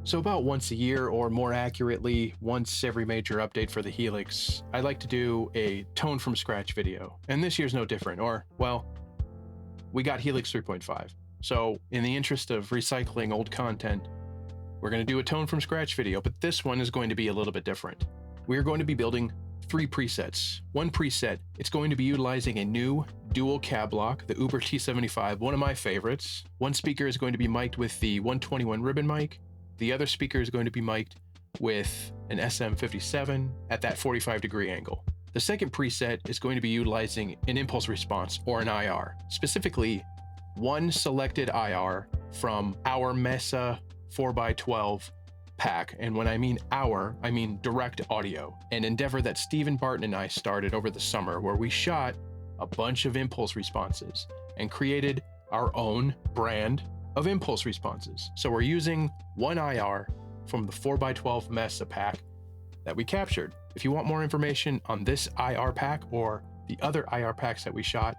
So about once a year, or more accurately, once every major update for the Helix, I like to do a tone from scratch video. And this year's no different, or, well, we got Helix 3.5. So in the interest of recycling old content, we're going to do a tone from scratch video, but this one is going to be a little bit different. We're going to be building 3 presets. One preset, it's going to be utilizing a new dual cab block, the Uber T75, one of my favorites. One speaker is going to be mic'd with the 121 ribbon mic. The other speaker is going to be mic'd with an SM57 at that 45-degree angle. The second preset is going to be utilizing an impulse response, or an IR, specifically one selected IR from our Mez-ah 4x12 pack. And when I mean our, I mean Direct Audio, an endeavor that Stephen Barton and I started over the summer, where we shot a bunch of impulse responses and created our own brand of impulse responses. So we're using one IR from the 4x12 Mez-ah pack that we captured. If you want more information on this IR pack or the other IR packs that we shot,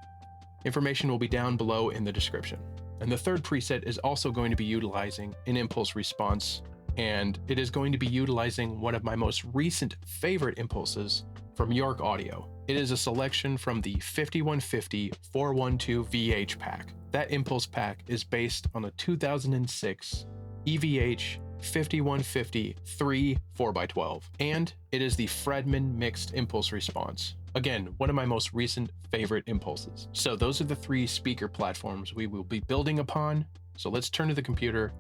information will be down below in the description. And the third preset is also going to be utilizing an impulse response, and it is going to be utilizing one of my most recent favorite impulses from York Audio. It is a selection from the 5150 412 VH pack. That impulse pack is based on a 2006 EVH 5150 3 4x12, and it is the Fredman mixed impulse response. Again, one of my most recent favorite impulses. So those are the 3 speaker platforms we will be building upon. So let's turn to the computer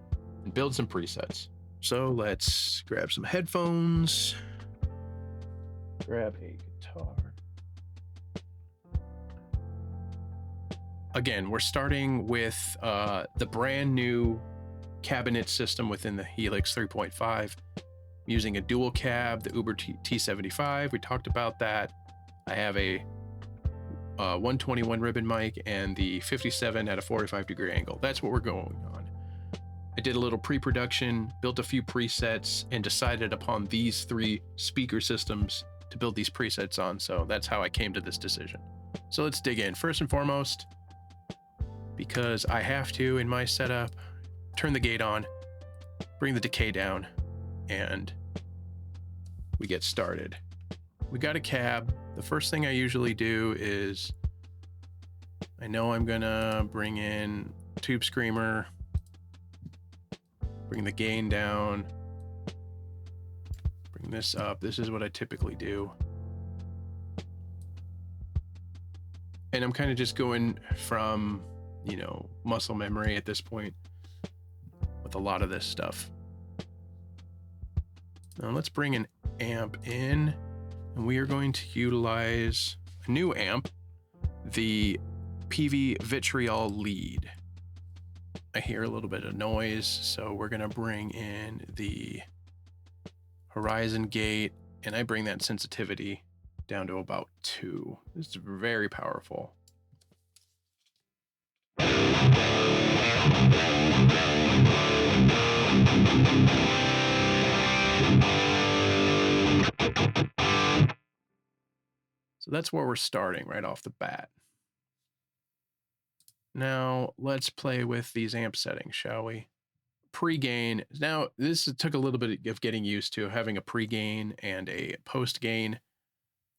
and build some presets. So let's grab some headphones, grab a guitar. Again, we're starting with the brand new cabinet system within the Helix 3.5, using a dual cab, the Uber T75. We talked about that. I have a 121 ribbon mic and the 57 at a 45-degree angle. That's what we're going on. I did a little pre-production, built a few presets, and decided upon these 3 speaker systems to build these presets on. So that's how I came to this decision. So let's dig in. First and foremost, because I have to in my setup, turn the gate on, bring the decay down, and we get started. We got a cab. The first thing I usually do is, I know I'm gonna bring in tube screamer, bring the gain down, bring this up. This is what I typically do. And I'm kind of just going from, you know, muscle memory at this point with a lot of this stuff. Now let's bring an amp in, and we are going to utilize a new amp, the PV Vitriol Lead. I hear a little bit of noise, so we're gonna bring in the horizon gate, and I bring that sensitivity down to about 2. This is very powerful. So that's where we're starting right off the bat. Now let's play with these amp settings, shall we? Pre-gain. Now this took a little bit of getting used to, having a pre-gain and a post-gain.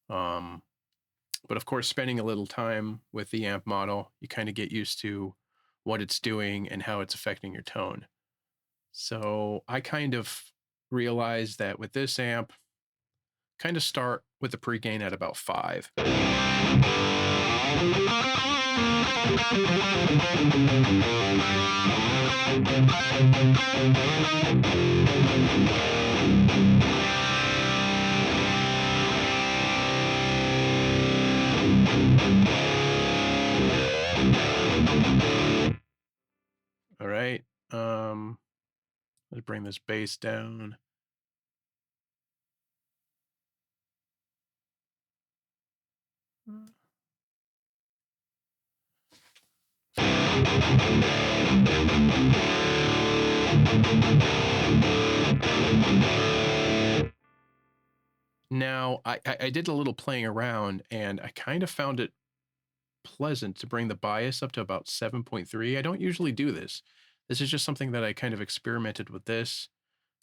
But of course, spending a little time with the amp model, you kind of get used to what it's doing and how it's affecting your tone. So I kind of realized that with this amp, kind of start with the pre-gain at about 5. All right. Let's bring this bass down. Now, I did a little playing around, and I kind of found it pleasant to bring the bias up to about 7.3. I don't usually do this. This is just something that I kind of experimented with this.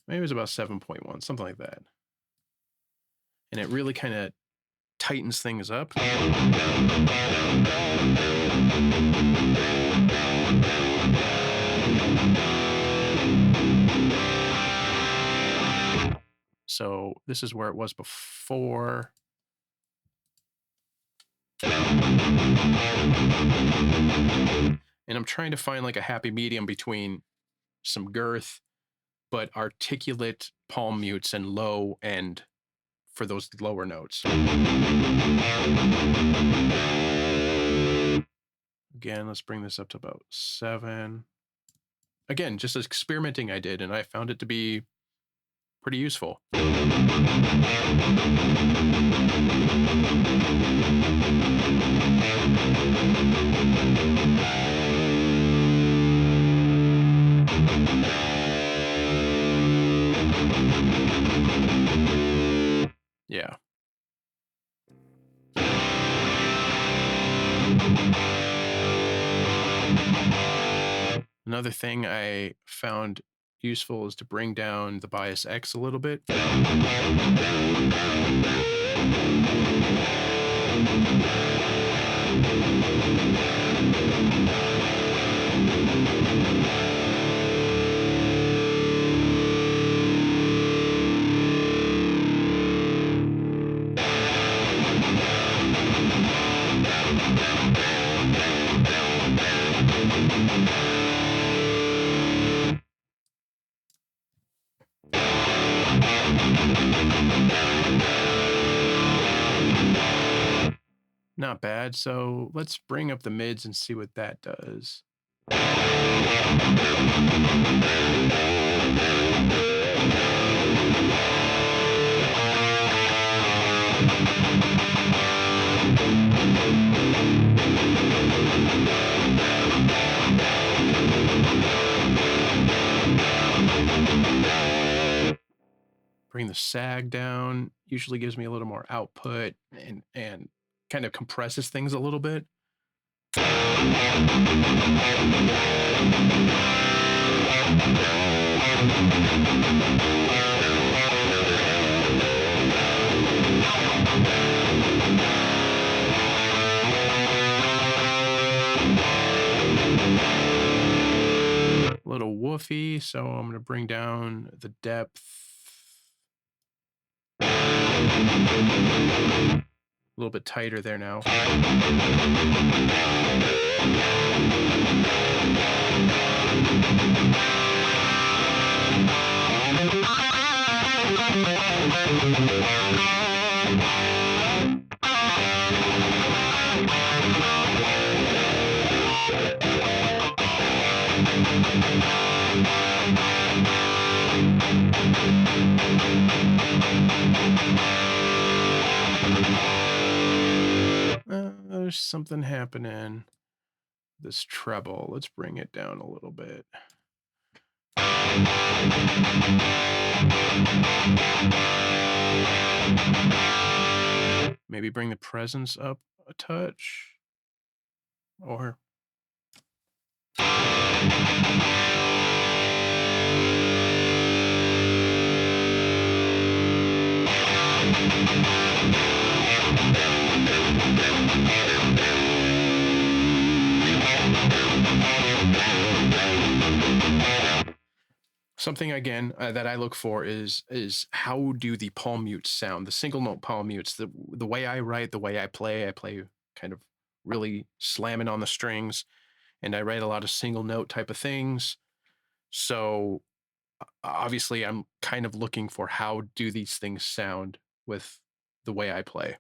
Maybe it was about 7.1, something like that. And it really kind of tightens things up. So this is where it was before. And I'm trying to find like a happy medium between some girth, but articulate palm mutes and low end for those lower notes. Again, let's bring this up to about 7. Again, just experimenting I did, and I found it to be pretty useful. Yeah. Another thing I found useful is to bring down the bias X a little bit. Not bad. So let's bring up the mids and see what that does. Bring the sag down, usually gives me a little more output and kind of compresses things a little bit. A little woofy, so I'm going to bring down the depth. A little bit tighter there now. There's something happening. This treble, let's bring it down a little bit. Maybe bring the presence up a touch, or something again that I look for is how do the palm mutes sound, the single note palm mutes, the way I write, the way I play kind of really slamming on the strings, and I write a lot of single note type of things. So obviously I'm kind of looking for how do these things sound with the way I play.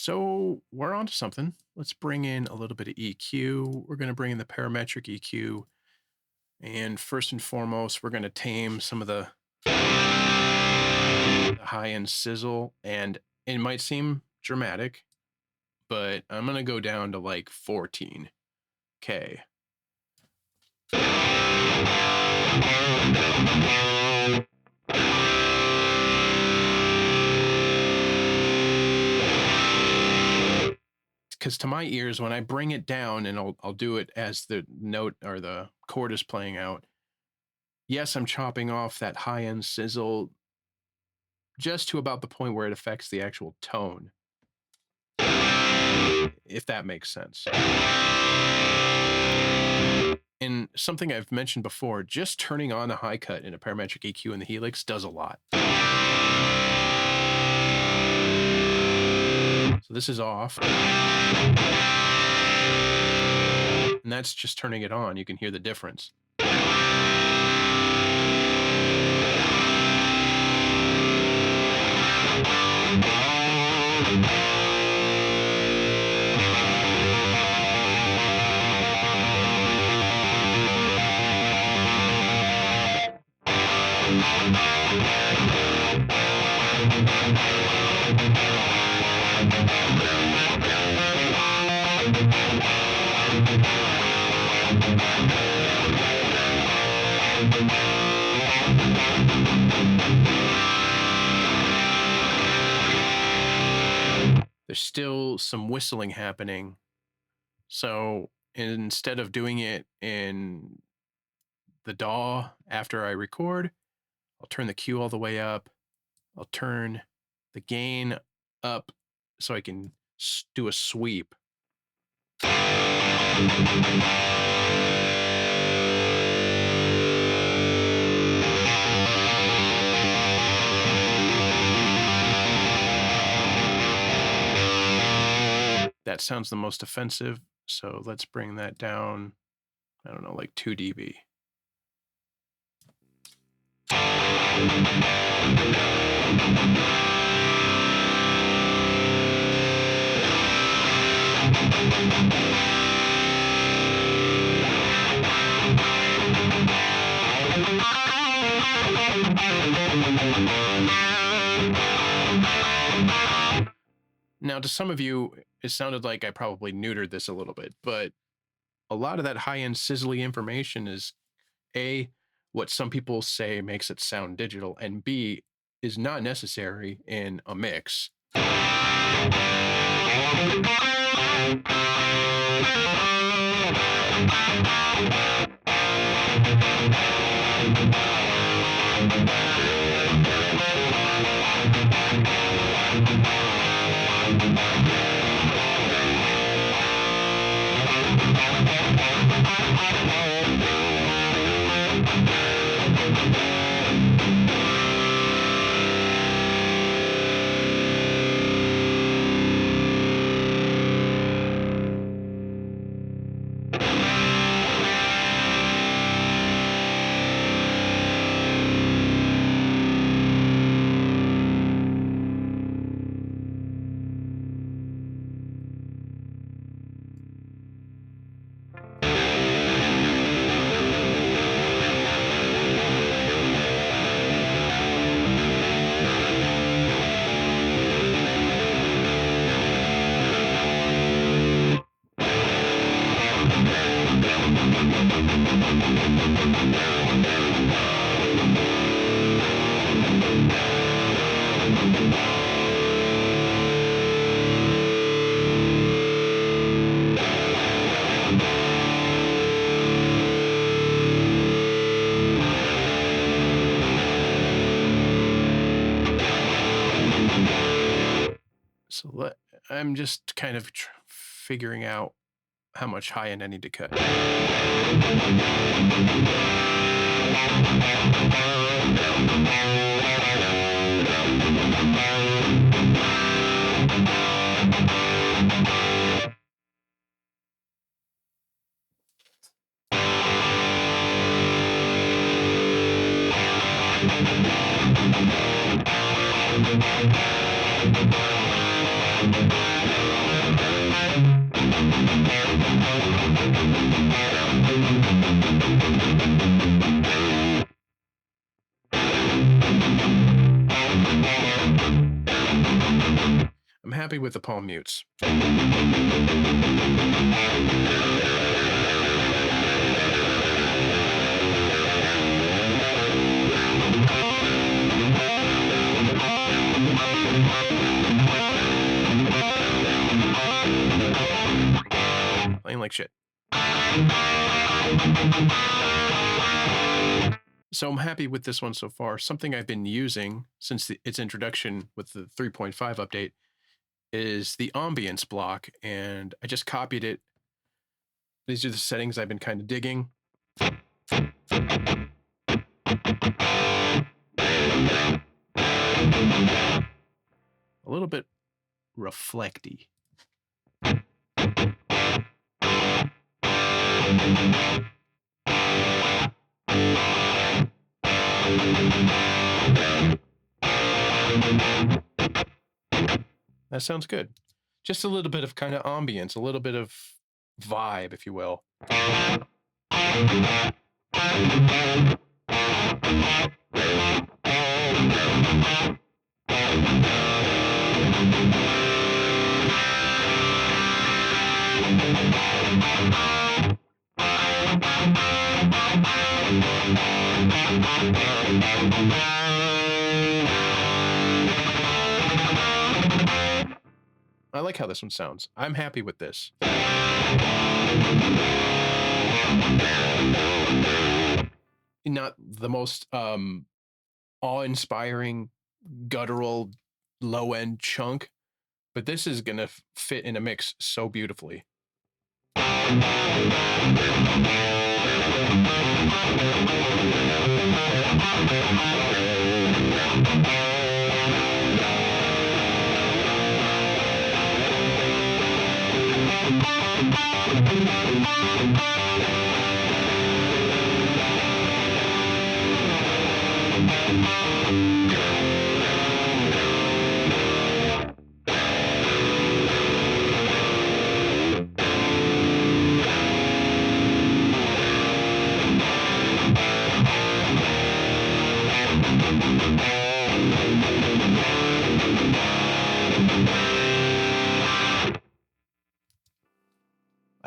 So we're on to something. Let's bring in a little bit of EQ. We're going to bring in the parametric EQ. And first and foremost, we're going to tame some of the high-end sizzle. And it might seem dramatic, but I'm going to go down to like 14K. Because to my ears, when I bring it down, and I'll do it as the note or the chord is playing out, yes, I'm chopping off that high-end sizzle just to about the point where it affects the actual tone, if that makes sense. And something I've mentioned before, just turning on a high cut in a parametric EQ in the Helix does a lot. So this is off. And that's just turning it on. You can hear the difference. There's still some whistling happening. So instead of doing it in the DAW after I record, I'll turn the Q all the way up. I'll turn the gain up so I can do a sweep. That sounds the most offensive, so let's bring that down, I don't know, like 2 dB. Now, to some of you, it sounded like I probably neutered this a little bit, but a lot of that high-end sizzly information is A, what some people say makes it sound digital, and B, is not necessary in a mix. So I'm just kind of figuring out how much high end I need to cut. I'm happy with the palm mutes. Playing like shit. So I'm happy with this one so far. Something I've been using since its introduction with the 3.5 update is the ambience block, and I just copied it. These are the settings I've been kind of digging. A little bit reflecty. That sounds good. Just a little bit of kind of ambience, a little bit of vibe, if you will. I like how this one sounds. I'm happy with this. Not the most awe-inspiring, guttural, low-end chunk, but this is gonna fit in a mix so beautifully.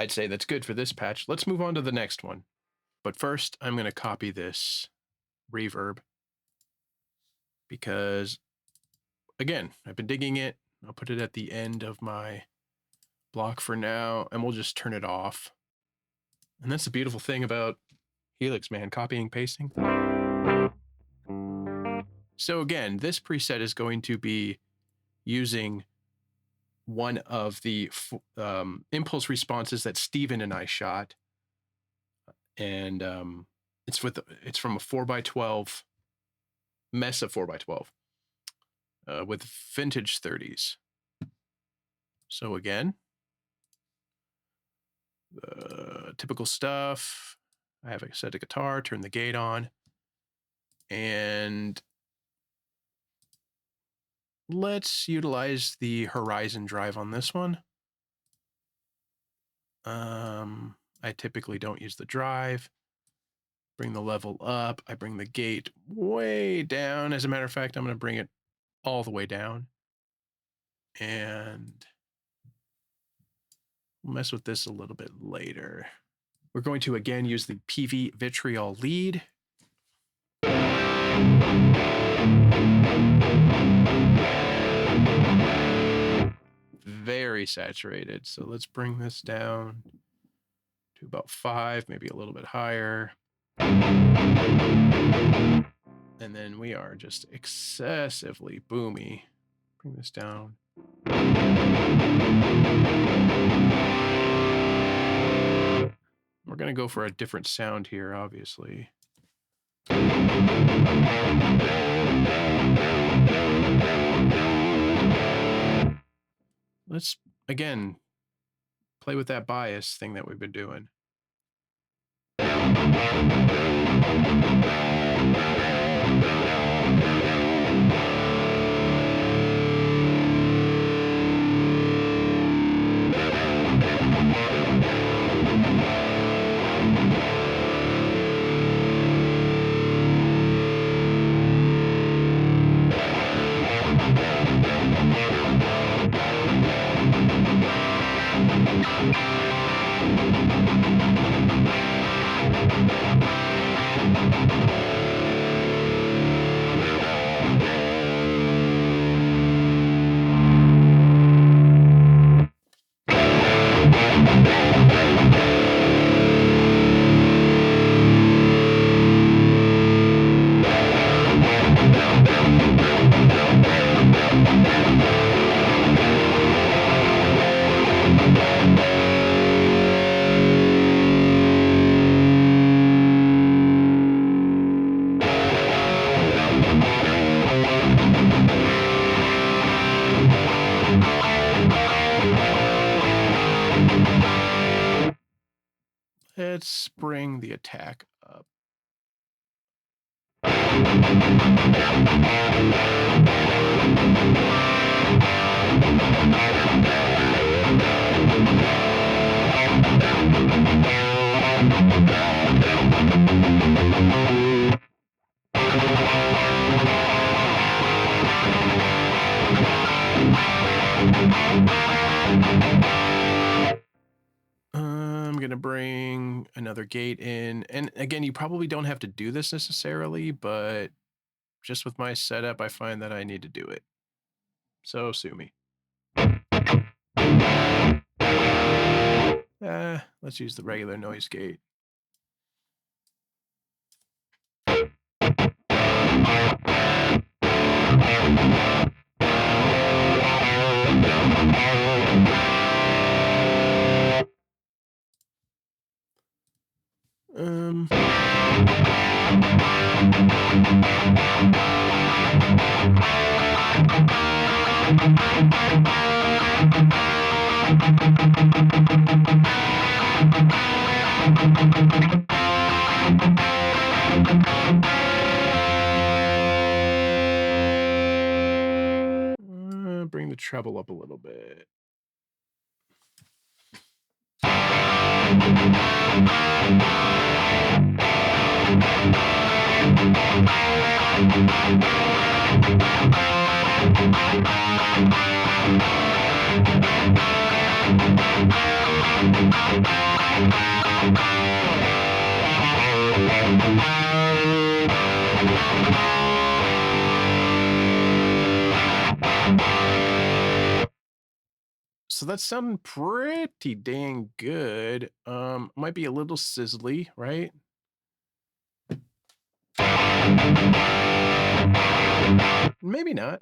I'd say that's good for this patch. Let's move on to the next one. But first, I'm going to copy this reverb because, again, I've been digging it. I'll put it at the end of my block for now, and we'll just turn it off. And that's the beautiful thing about Helix, man, copying, pasting. So again, this preset is going to be using one of the impulse responses that Steven and I shot. And it's from a 4x12 Mez-ah 4x12 with vintage 30s. So again, typical stuff. I have a set of guitar, turn the gate on, and let's utilize the Horizon drive on this one. I typically don't use the drive. Bring the level up. I bring the gate way down. As a matter of fact, I'm going to bring it all the way down. And we'll mess with this a little bit later. We're going to again use the PV Vitriol lead. Very saturated. So let's bring this down to about 5, maybe a little bit higher. And then we are just excessively boomy. Bring this down. We're going to go for a different sound here, obviously. Let's, again, play with that bias thing that we've been doing. Let's bring the attack up. I'm going to bring another gate in. And again, you probably don't have to do this necessarily, but just with my setup, I find that I need to do it. So sue me. Let's use the regular noise gate. Bring the treble up a little bit. So that's sounding pretty dang good. Might be a little sizzly, right? Maybe not.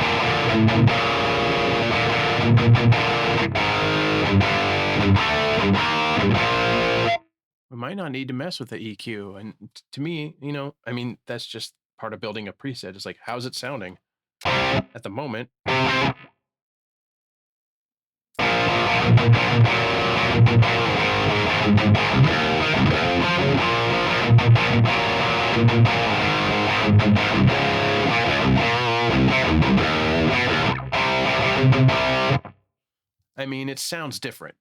We might not need to mess with the EQ. And to me, you know, I mean, that's just part of building a preset. It's like, how's it sounding at the moment? I mean, it sounds different.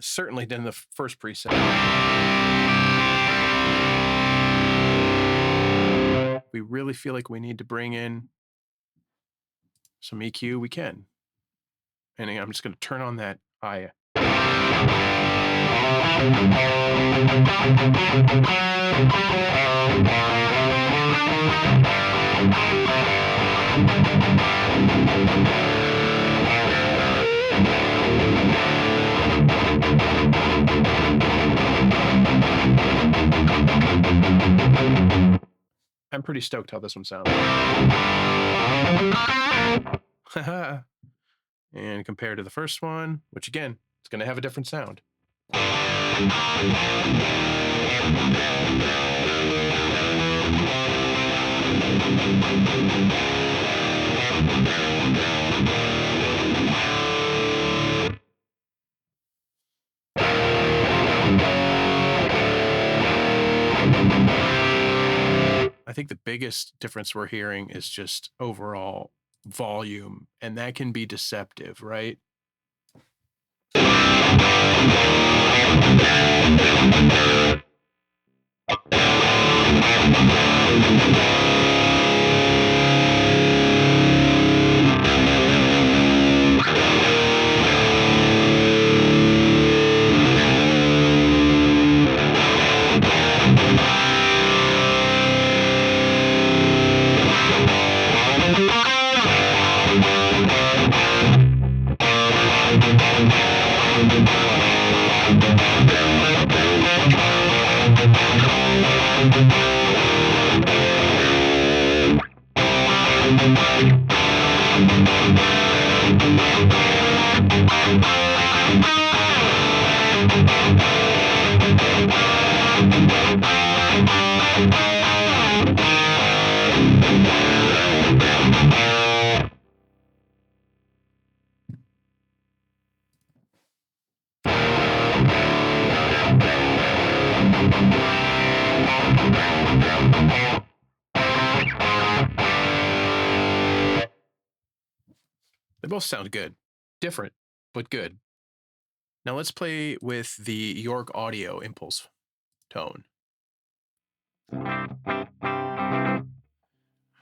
Certainly than the first preset. We really feel like we need to bring in some EQ, we can. And I'm just going to turn on that I. I'm pretty stoked how this one sounds. And compared to the first one, which again, it's going to have a different sound. I think the biggest difference we're hearing is just overall volume, and that can be deceptive, right? They both sound good. Different, but good. Now let's play with the York Audio Impulse tone.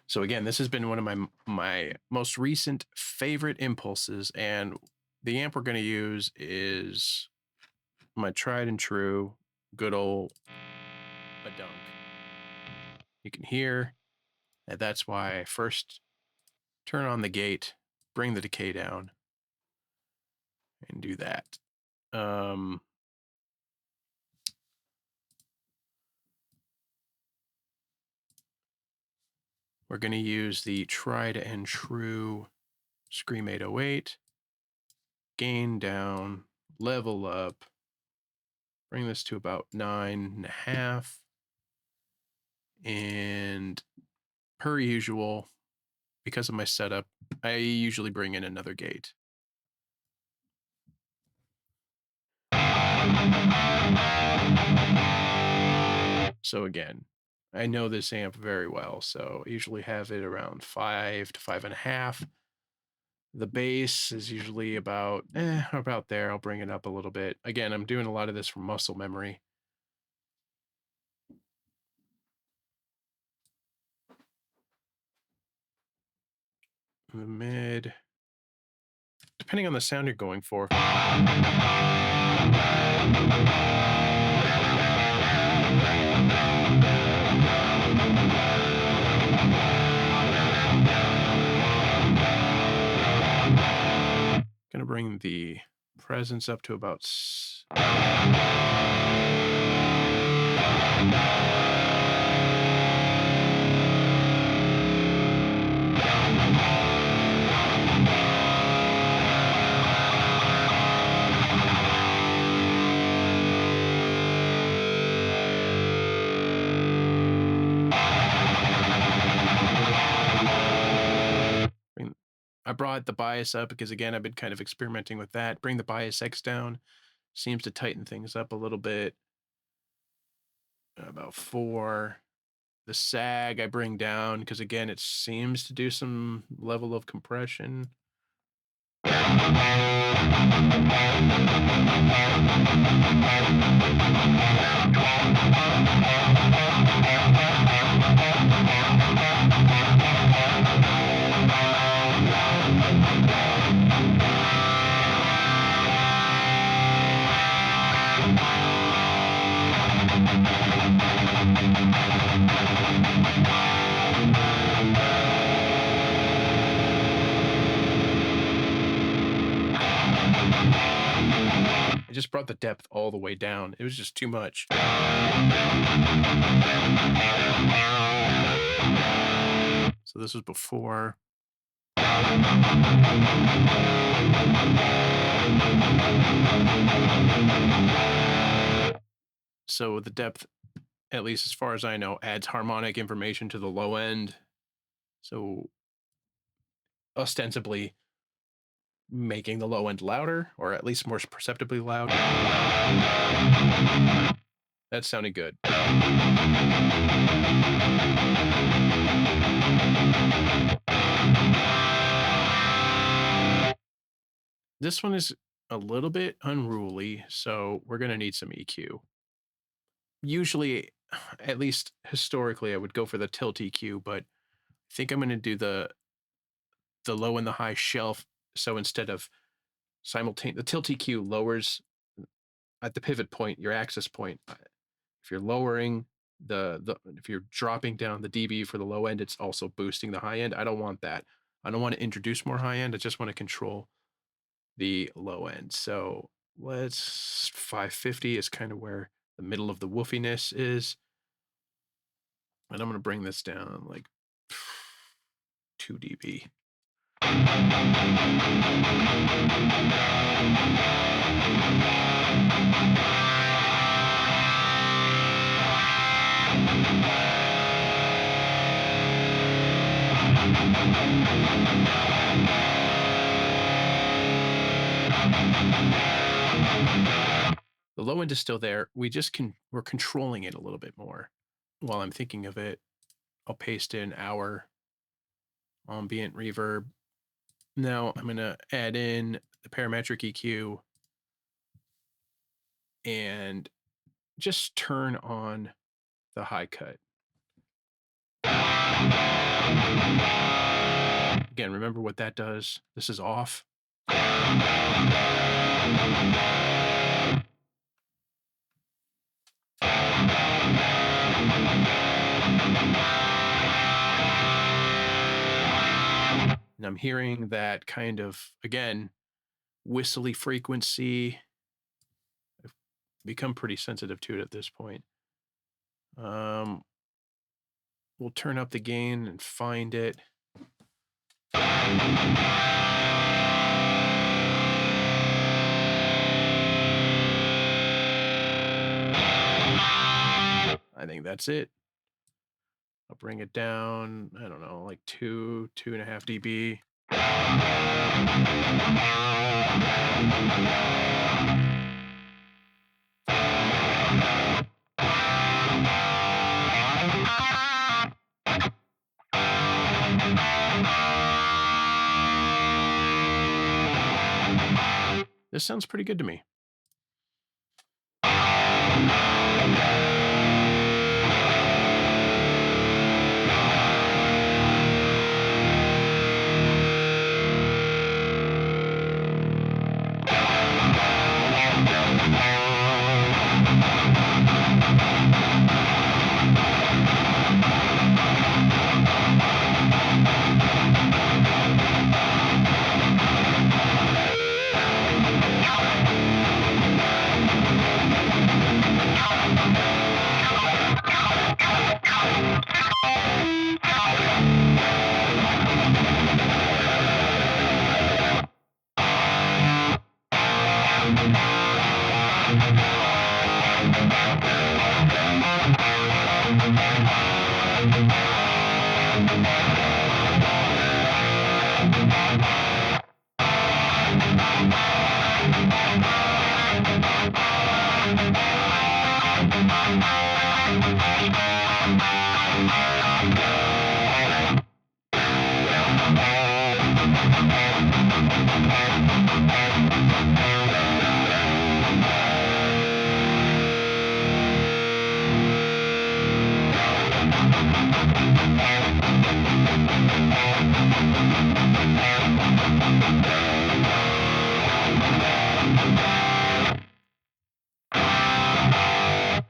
So again, this has been one of my most recent favorite impulses, and the amp we're going to use is my tried and true good old Badunk. You can hear that that's why I first turn on the gate, bring the decay down, and do that. We're going to use the tried and true Scream 808, gain down, level up, bring this to about 9.5, and per usual, because of my setup, I usually bring in another gate. So again, I know this amp very well, so I usually have it around 5 to 5.5. The bass is usually about there. I'll bring it up a little bit. Again, I'm doing a lot of this from muscle memory. The mid, depending on the sound you're going for. Gonna bring the presence up to about I brought the bias up because, again, I've been kind of experimenting with that. Bring the bias X down. Seems to tighten things up a little bit. About 4. The sag I bring down because, again, it seems to do some level of compression. I just brought the depth all the way down. It was just too much. So this was before. So the depth, at least as far as I know, adds harmonic information to the low end. So ostensibly making the low end louder, or at least more perceptibly loud. That sounded good. This one is a little bit unruly, so we're going to need some EQ. Usually, at least historically, I would go for the tilt EQ, but I think I'm going to do the low and the high shelf. So instead of the tilt EQ lowers at the pivot point, your access point. If you're lowering if you're dropping down the dB for the low end, it's also boosting the high end. I don't want that. I don't want to introduce more high end. I just want to control the low end. So let's 550 is kind of where the middle of the woofiness is. And I'm going to bring this down like 2 dB. The low end is still there. We're controlling it a little bit more. While I'm thinking of it, I'll paste in our ambient reverb. Now I'm going to add in the parametric EQ and just turn on the high cut. Again, remember what that does. This is off. And I'm hearing that kind of, again, whistly frequency. I've become pretty sensitive to it at this point. We'll turn up the gain and find it. I think that's it. I'll bring it down, I don't know, like 2.5 dB. This sounds pretty good to me.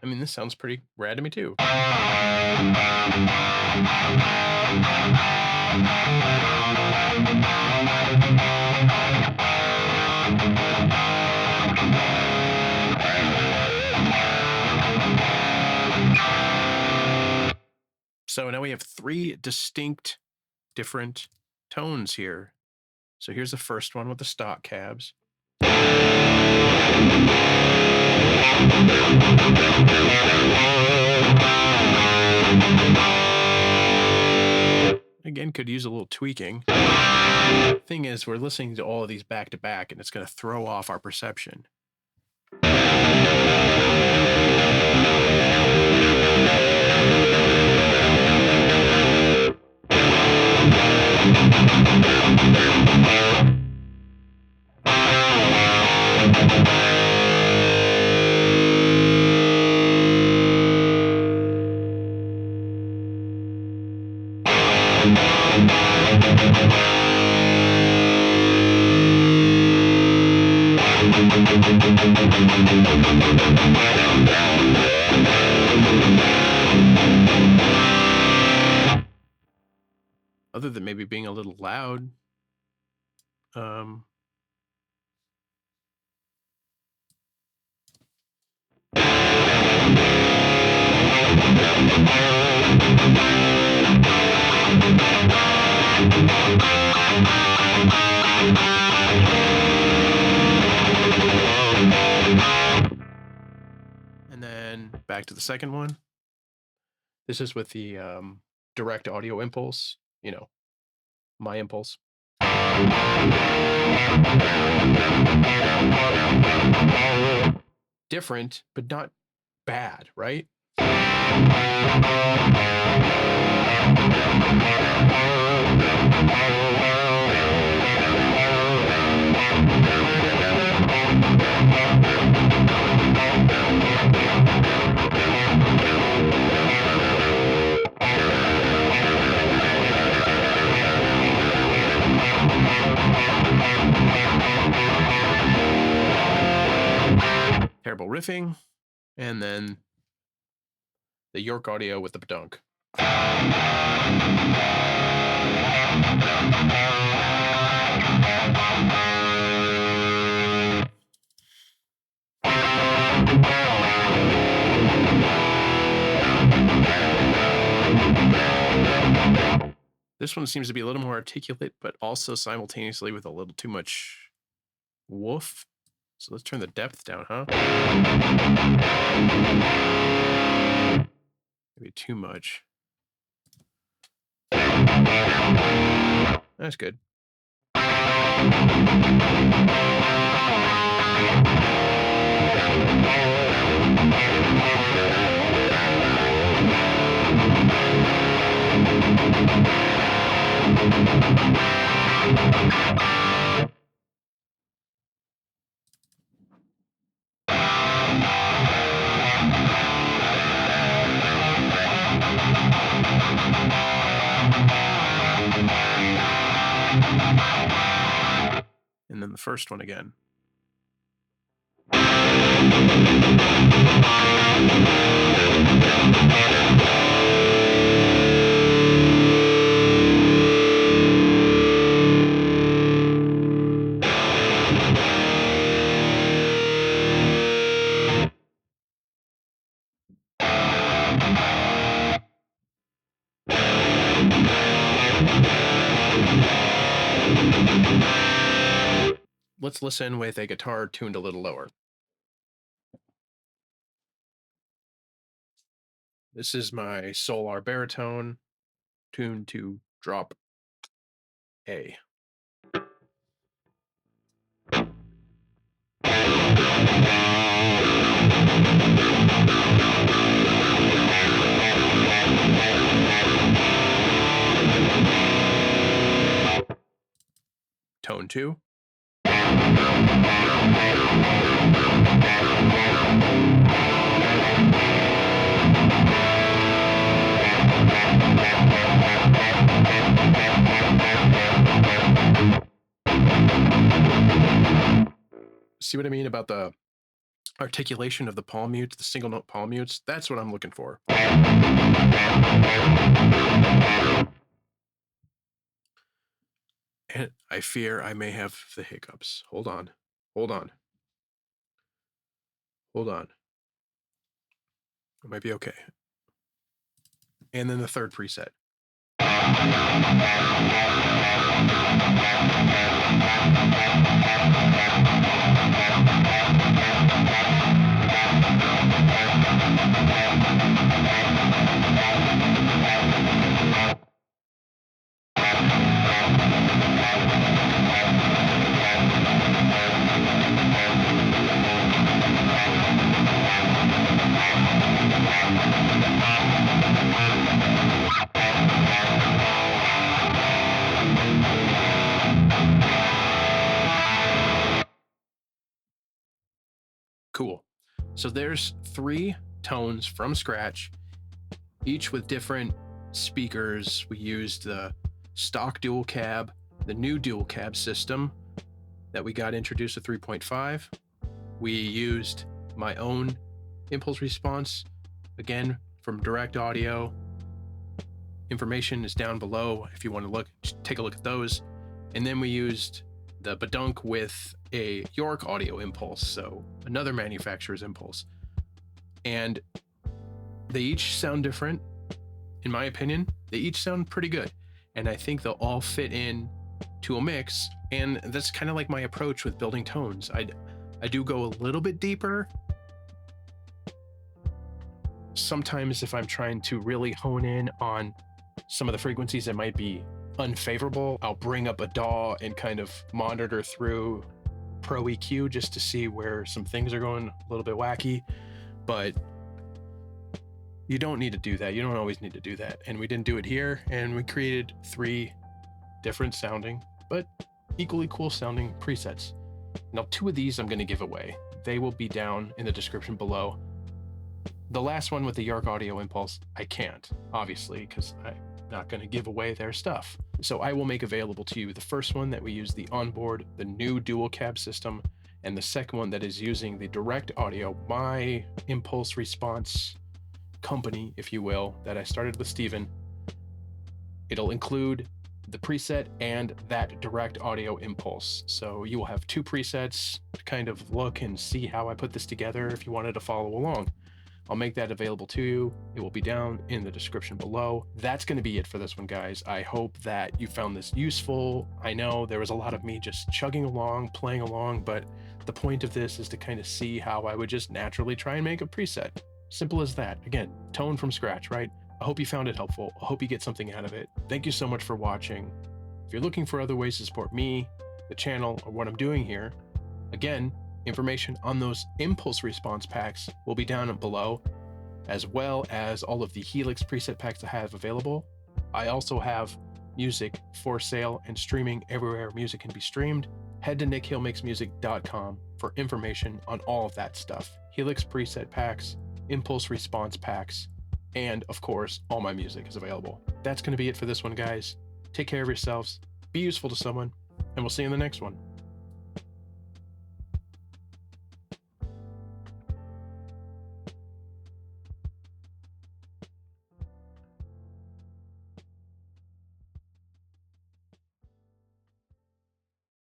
I mean, this sounds pretty rad to me too. So now we have 3 distinct different tones here. So here's the first one with the stock cabs. Again, could use a little tweaking. Thing is, we're listening to all of these back to back, and it's going to throw off our perception. Other than maybe being a little loud. And then back to the second one. This is with the Direct Audio Impulse, you know, my impulse. Different, but not bad, right? Terrible riffing, and then the York audio with the badunk. This one seems to be a little more articulate, but also simultaneously with a little too much woof. So let's turn the depth down, huh? Maybe too much. That's good. And then the first one again. Let's listen with a guitar tuned a little lower. This is my Solar baritone tuned to drop A. Tone 2. See what I mean about the articulation of the palm mutes, the single note palm mutes? That's what I'm looking for. And I fear I may have the hiccups. Hold on. Hold on. Hold on. It might be okay. And then the third preset. Cool. So there's 3 tones from scratch, each with different speakers. We used the stock dual cab, the new dual cab system that we got introduced to 3.5. We used my own impulse response, again, from Direct Audio. Information is down below if you want to look, take a look at those. And then we used the badunk with a York audio impulse, so another manufacturer's impulse. And they each sound different, in my opinion. They each sound pretty good. And I think they'll all fit in to a mix. And that's kind of like my approach with building tones. I do go a little bit deeper. Sometimes if I'm trying to really hone in on some of the frequencies that might be unfavorable, I'll bring up a DAW and kind of monitor through Pro EQ just to see where some things are going a little bit wacky. But you don't need to do that. You don't always need to do that. And we didn't do it here. And we created 3 different sounding, but equally cool sounding presets. Now, 2 of these I'm going to give away. They will be down in the description below. The last one with the Direct Audio Impulse, I can't, obviously, because I'm not going to give away their stuff. So I will make available to you the first one that we use the onboard, the new dual cab system, and the second one that is using the Direct Audio, my impulse response company, if you will, that I started with Steven. It'll include the preset and that Direct Audio Impulse. So you will have 2 presets to kind of look and see how I put this together if you wanted to follow along. I'll make that available to you. It will be down in the description below. That's going to be it for this one, guys. I hope that you found this useful. I know there was a lot of me just chugging along, playing along, but the point of this is to kind of see how I would just naturally try and make a preset. Simple as that. Again, tone from scratch, right? I hope you found it helpful. I hope you get something out of it. Thank you so much for watching. If you're looking for other ways to support me, the channel, or what I'm doing here, again, information on those impulse response packs will be down below, as well as all of the Helix preset packs I have available. I also have music for sale and streaming everywhere music can be streamed. Head to nickhillmakesmusic.com for information on all of that stuff. Helix preset packs, impulse response packs, and of course, all my music is available. That's going to be it for this one, guys. Take care of yourselves, be useful to someone, and we'll see you in the next one.